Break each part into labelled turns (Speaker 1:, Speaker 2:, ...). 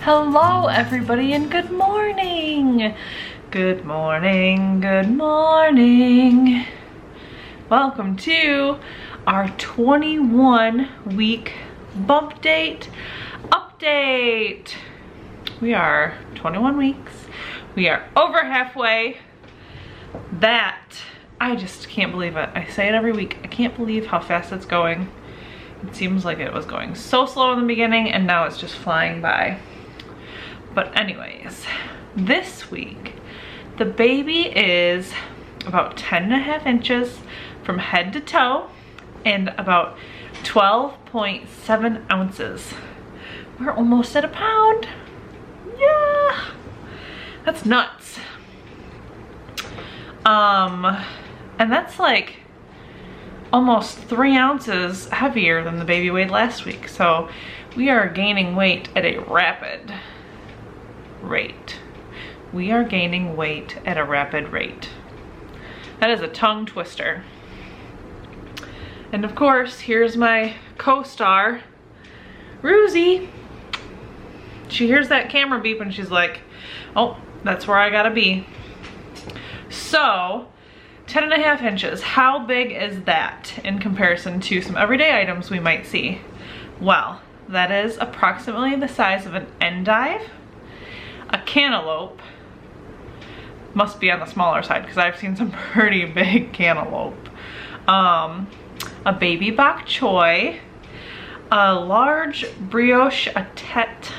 Speaker 1: Hello everybody and good morning. Good morning, good morning. Welcome to our 21-week Bumpdate update. We are 21 weeks. We are over halfway. I just can't believe it. I say it every week. I can't believe how fast it's going. It seems like it was going so slow in the beginning and now it's just flying by. But anyways, this week, the baby is about 10.5 inches from head to toe and about 12.7 ounces. We're almost at a pound. Yeah, that's nuts. And that's like almost 3 ounces heavier than the baby weighed last week. So we are gaining weight at a rapid rate. We are gaining weight at a rapid rate. That is a tongue twister. And of course, here's my co-star, Ruzy. She hears that camera beep and she's like, oh, that's where I gotta be. So, 10.5 inches, how big is that in comparison to some everyday items we might see? Well, that is approximately the size of an endive, a cantaloupe, must be on the smaller side because I've seen some pretty big cantaloupe, a baby bok choy, a large brioche à tête,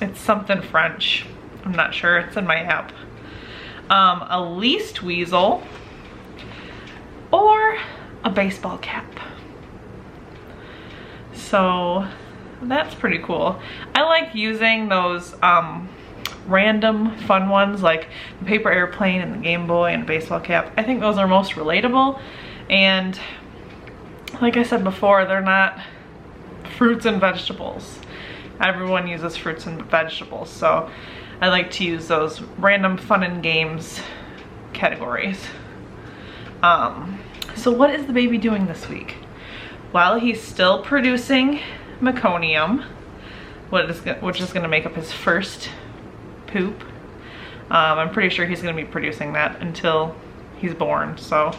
Speaker 1: it's something French, I'm not sure, it's in my app, a least weasel, or a baseball cap. So that's pretty cool. I like using those random fun ones like the paper airplane and the Game Boy and baseball cap. I think those are most relatable, and like I said before, they're not fruits and vegetables. Everyone uses fruits and vegetables, so I like to use those random fun and games categories. So what is the baby doing this week? Well, he's still producing meconium, which is gonna make up his first poop. I'm pretty sure he's gonna be producing that until he's born, so.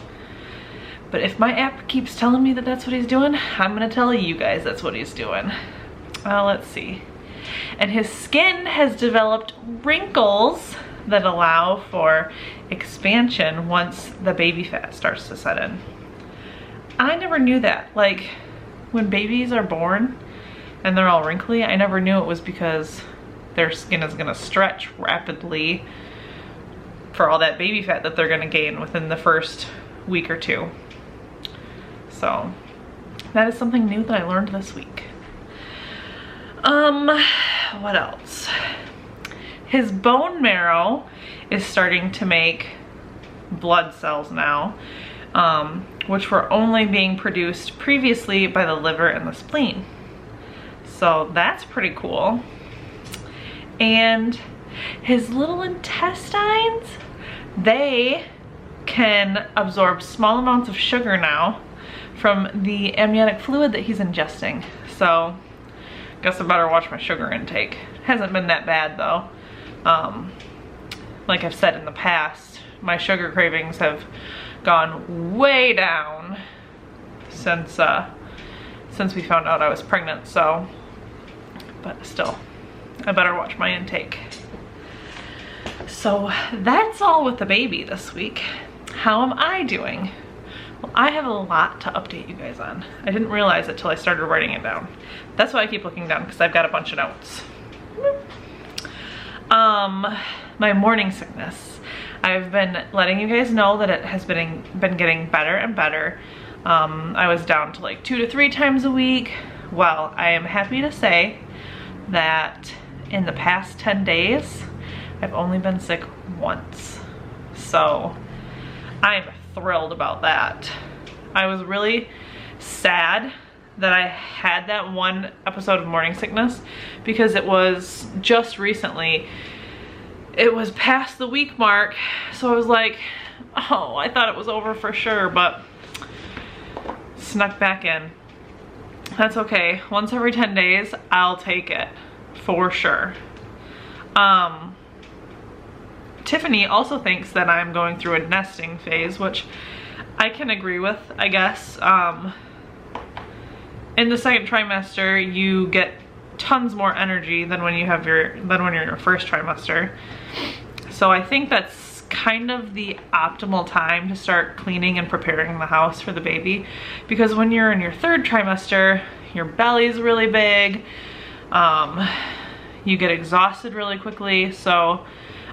Speaker 1: But if my app keeps telling me that that's what he's doing, I'm gonna tell you guys that's what he's doing. Let's see. And his skin has developed wrinkles that allow for expansion once the baby fat starts to set in. I never knew that. Like, when babies are born and they're all wrinkly, I never knew it was because their skin is gonna stretch rapidly for all that baby fat that they're gonna gain within the first week or two. So that is something new that I learned this week. What else? His bone marrow is starting to make blood cells now, which were only being produced previously by the liver and the spleen. So that's pretty cool. And his little intestines, they can absorb small amounts of sugar now from the amniotic fluid that he's ingesting. So guess I better watch my sugar intake. Hasn't been that bad though. Like I've said in the past, my sugar cravings have gone way down since we found out I was pregnant, so, but still, I better watch my intake. So that's all with the baby this week. How am I doing? Well, I have a lot to update you guys on. I didn't realize it till I started writing it down. That's why I keep looking down, because I've got a bunch of notes. My morning sickness. I've been letting you guys know that it has been getting better and better. I was down to like 2 to 3 times a week. Well, I am happy to say that in the past 10 days, I've only been sick once. So I'm thrilled about that. I was really sad that I had that one episode of morning sickness because it was just recently. It was past the week mark, so I was like, oh, I thought it was over for sure, but snuck back in. That's okay. Once every 10 days, I'll take it for sure. Tiffany also thinks that I'm going through a nesting phase, which I can agree with, I guess. In the second trimester, you get tons more energy than when you have when you're in your first trimester. So I think that's kind of the optimal time to start cleaning and preparing the house for the baby, because when you're in your third trimester, your belly's really big, you get exhausted really quickly. So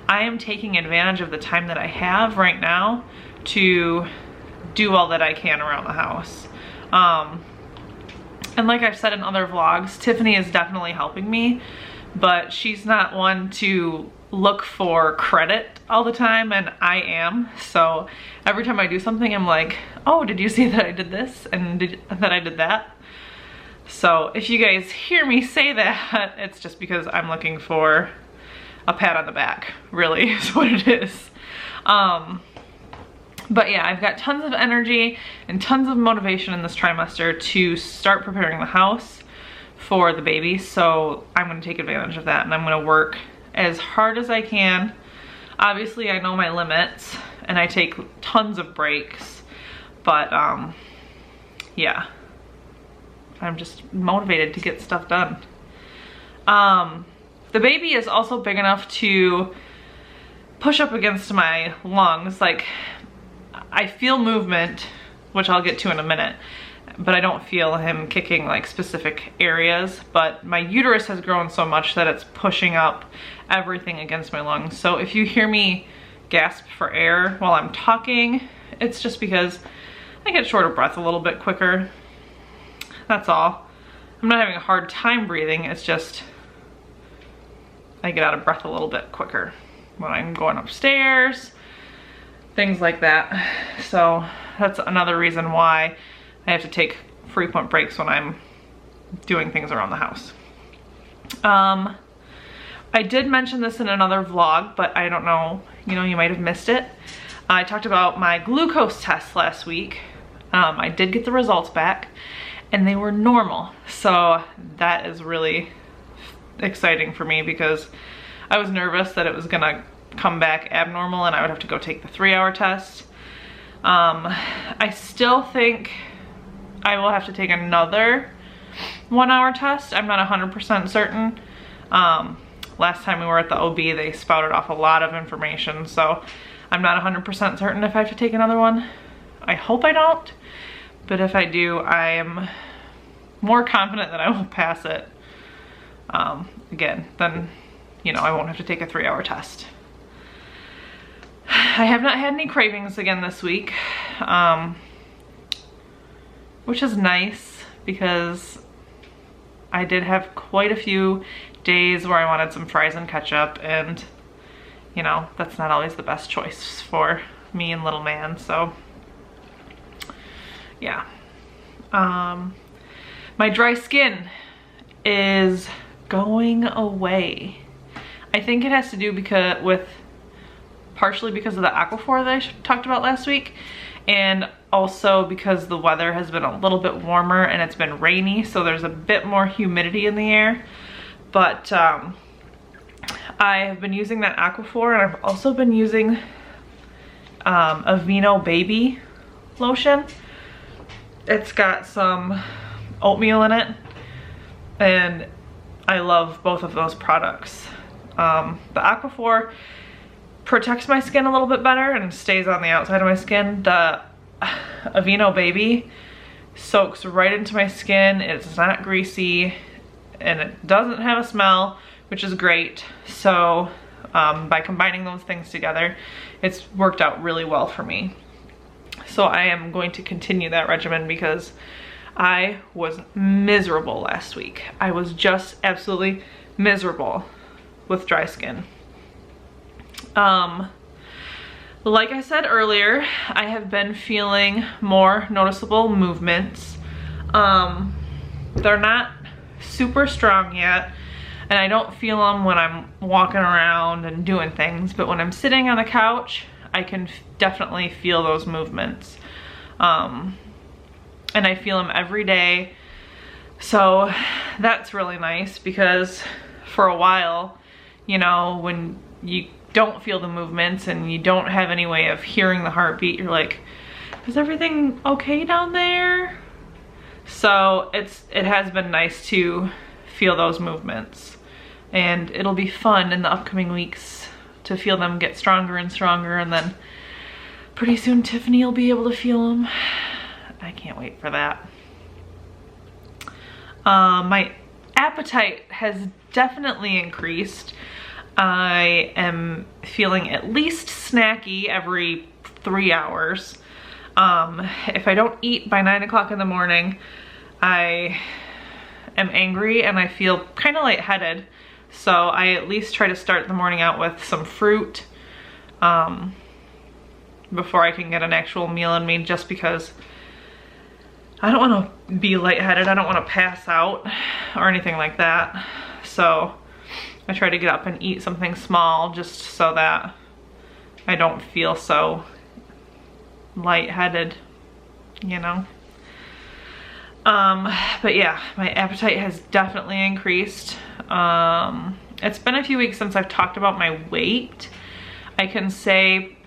Speaker 1: I am taking advantage of the time that I have right now to do all that I can around the house. And like I've said in other vlogs, Tiffany is definitely helping me, but she's not one to look for credit all the time, and I am. So every time I do something, I'm like, oh, did you see that I did this and that I did that? So if you guys hear me say that, it's just because I'm looking for a pat on the back, really is what it is. But yeah, I've got tons of energy and tons of motivation in this trimester to start preparing the house for the baby. So I'm gonna take advantage of that, and I'm gonna work as hard as I can. Obviously, I know my limits and I take tons of breaks, but yeah, I'm just motivated to get stuff done. The baby is also big enough to push up against my lungs. Like, I feel movement, which I'll get to in a minute, but I don't feel him kicking like specific areas. But my uterus has grown so much that it's pushing up everything against my lungs. So if you hear me gasp for air while I'm talking, it's just because I get short of breath a little bit quicker. That's all. I'm not having a hard time breathing, it's just I get out of breath a little bit quicker when I'm going upstairs, things like that. So that's another reason why I have to take frequent breaks when I'm doing things around the house. I did mention this in another vlog, but I don't know, you might have missed it. I talked about my glucose test last week. I did get the results back and they were normal. So that is really exciting for me because I was nervous that it was gonna come back abnormal and I would have to go take the 3-hour test. I still think I will have to take another 1-hour test. I'm not 100% certain. Last time we were at the OB, they spouted off a lot of information, so I'm not 100% certain if I have to take another one. I hope I don't, but if I do, I am more confident that I will pass it. Again, then, I won't have to take a 3-hour test. I have not had any cravings again this week, which is nice because I did have quite a few days where I wanted some fries and ketchup, and that's not always the best choice for me and little man, so yeah. My dry skin is going away. I think it has to do partially because of the Aquaphor that I talked about last week, and also because the weather has been a little bit warmer and it's been rainy, so there's a bit more humidity in the air. But I have been using that Aquaphor, and I've also been using Aveeno baby lotion. It's got some oatmeal in it, and I love both of those products. The Aquaphor protects my skin a little bit better and stays on the outside of my skin. The Aveeno baby soaks right into my skin. It's not greasy and it doesn't have a smell, which is great. So by combining those things together, it's worked out really well for me. So I am going to continue that regimen because I was miserable last week. I was just absolutely miserable with dry skin. Like I said earlier, I have been feeling more noticeable movements. They're not super strong yet, and I don't feel them when I'm walking around and doing things, but when I'm sitting on the couch, I can definitely feel those movements. And I feel them every day. So that's really nice because for a while, you know, when you don't feel the movements and you don't have any way of hearing the heartbeat, you're like, is everything okay down there? So it has been nice to feel those movements, and it'll be fun in the upcoming weeks to feel them get stronger and stronger, and then pretty soon Tiffany will be able to feel them. I can't wait for that. My appetite has definitely increased. I am feeling at least snacky every 3 hours. If I don't eat by 9 o'clock in the morning, I am angry and I feel kind of lightheaded. So I at least try to start the morning out with some fruit before I can get an actual meal in me, just because I don't want to be lightheaded. I don't want to pass out or anything like that. So I try to get up and eat something small just so that I don't feel so lightheaded, you know. But yeah, my appetite has definitely increased. It's been a few weeks since I've talked about my weight. I can say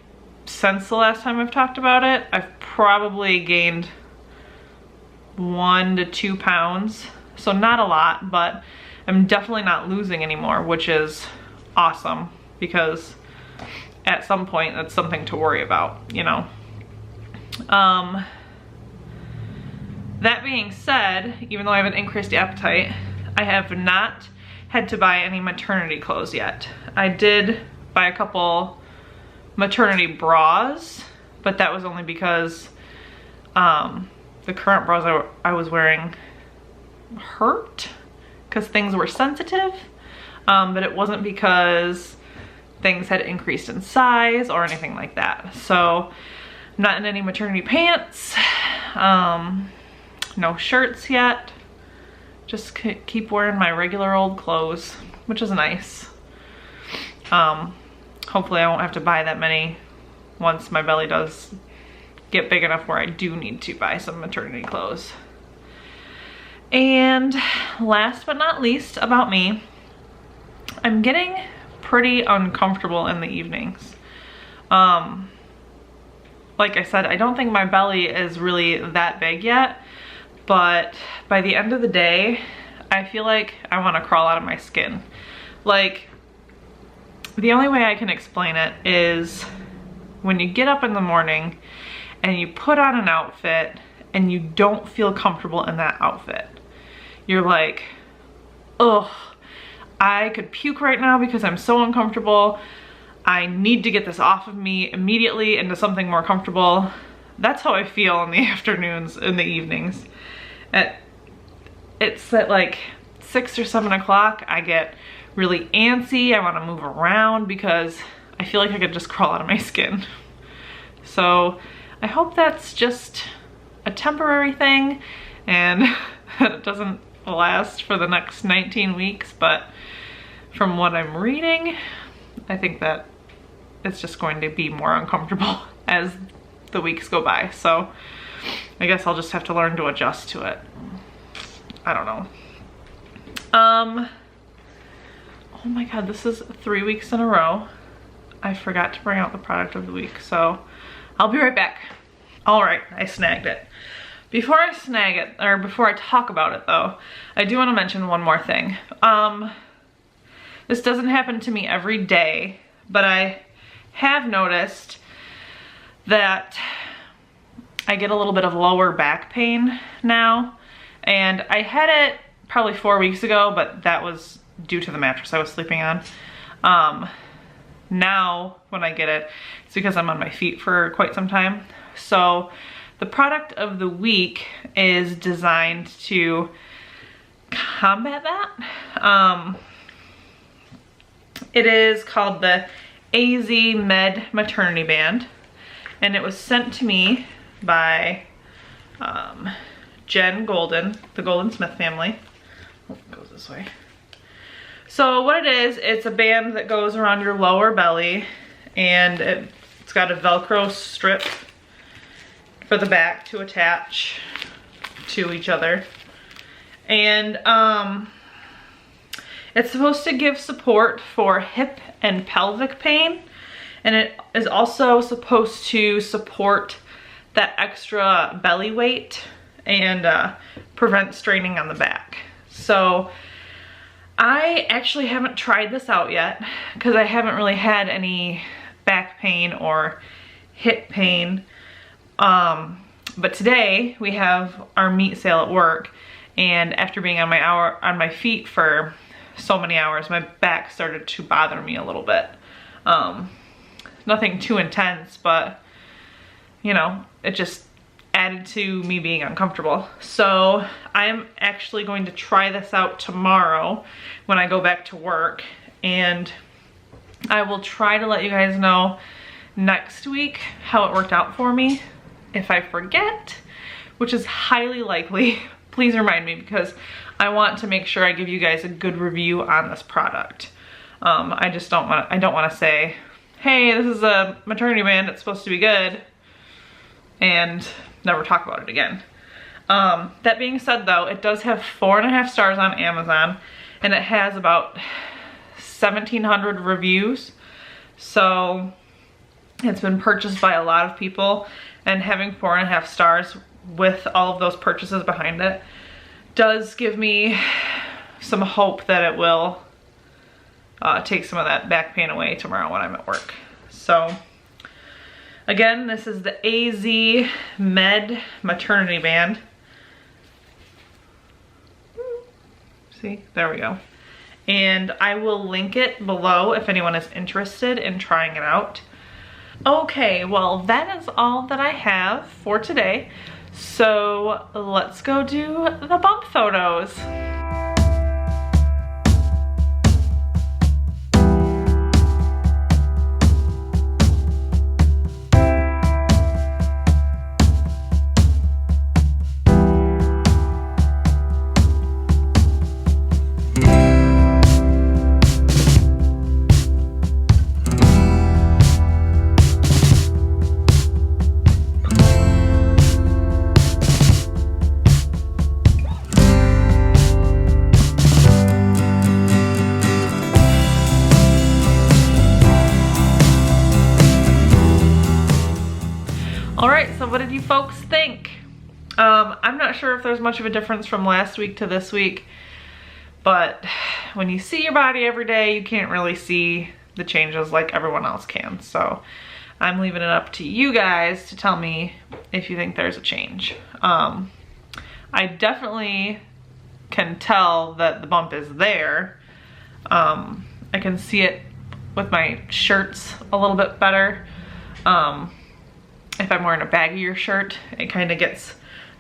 Speaker 1: since the last time I've talked about it, I've probably gained 1 to 2 pounds. So not a lot, but I'm definitely not losing anymore, which is awesome, because at some point that's something to worry about, you know. That being said, even though I have an increased appetite, I have not had to buy any maternity clothes yet. I did buy a couple maternity bras, but that was only because the current bras I was wearing hurt because things were sensitive, but it wasn't because things had increased in size or anything like that. So I'm not in any maternity pants, no shirts yet. Just keep wearing my regular old clothes, which is nice. Hopefully I won't have to buy that many once my belly does get big enough where I do need to buy some maternity clothes. And last but not least about me, I'm getting pretty uncomfortable in the evenings. Like I said, I don't think my belly is really that big yet, but by the end of the day, I feel like I want to crawl out of my skin. Like, the only way I can explain it is when you get up in the morning and you put on an outfit and you don't feel comfortable in that outfit. You're like, ugh, I could puke right now because I'm so uncomfortable. I need to get this off of me immediately into something more comfortable. That's how I feel in the afternoons, in the evenings. It's at like 6 or 7 o'clock, I get really antsy. I want to move around because I feel like I could just crawl out of my skin. So I hope that's just a temporary thing and that it doesn't last for the next 19 weeks. But from what I'm reading, I think that it's just going to be more uncomfortable as the weeks go by. So I guess I'll just have to learn to adjust to it. I don't know. Oh my god, this is 3 weeks in a row. I forgot to bring out the product of the week, so I'll be right back. All right, I snagged it. Before I snag it, or before I talk about it though, I do want to mention one more thing. This doesn't happen to me every day, but I have noticed that I get a little bit of lower back pain now. And I had it probably 4 weeks ago, but that was due to the mattress I was sleeping on. Now when I get it, it's because I'm on my feet for quite some time. So the product of the week is designed to combat that. It is called the AZ Med Maternity Band, and it was sent to me by Jen Golden, the Golden Smith family. Oh, it goes this way. So what it is, it's a band that goes around your lower belly, and it's got a Velcro strip for the back to attach to each other. And It's supposed to give support for hip and pelvic pain, and it is also supposed to support that extra belly weight and prevent straining on the back. So I actually haven't tried this out yet because I haven't really had any back pain or hip pain. But today we have our meat sale at work, and after being on my feet for so many hours, my back started to bother me a little bit. Nothing too intense, but you know, it just added to me being uncomfortable. So I'm actually going to try this out tomorrow when I go back to work, and I will try to let you guys know next week how it worked out for me. If I forget, which is highly likely, please remind me, because I want to make sure I give you guys a good review on this product. I don't want to say, hey, this is a maternity band, it's supposed to be good, and never talk about it again. That being said though, it does have 4.5 stars on Amazon, and it has about 1,700 reviews. So it's been purchased by a lot of people, and having 4.5 stars with all of those purchases behind it does give me some hope that it will take some of that back pain away tomorrow when I'm at work. So again, this is the AZ Med Maternity Band. See, there we go. And I will link it below if anyone is interested in trying it out. Okay, well that is all that I have for today. So let's go do the bump photos. Alright, so what did you folks think? I'm not sure if there's much of a difference from last week to this week, but when you see your body every day, you can't really see the changes like everyone else can. So I'm leaving it up to you guys to tell me if you think there's a change. I definitely can tell that the bump is there. I can see it with my shirts a little bit better. If I'm wearing a baggier shirt, it kind of gets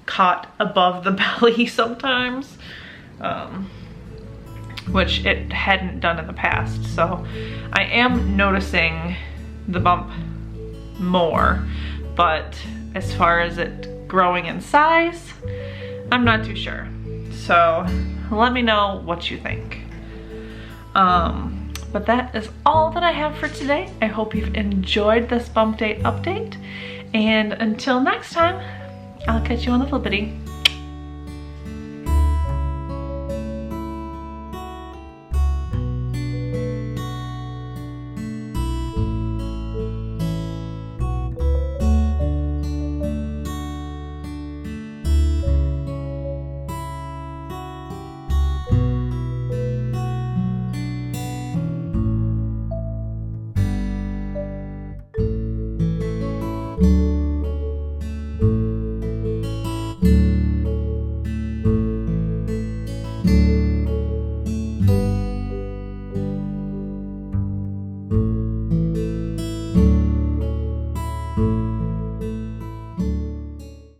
Speaker 1: caught above the belly sometimes, which it hadn't done in the past. So I am noticing the bump more, but as far as it growing in size, I'm not too sure. So let me know what you think. But that is all that I have for today. I hope you've enjoyed this Bumpdate update. And until next time, I'll catch you on the flippity. Thank you.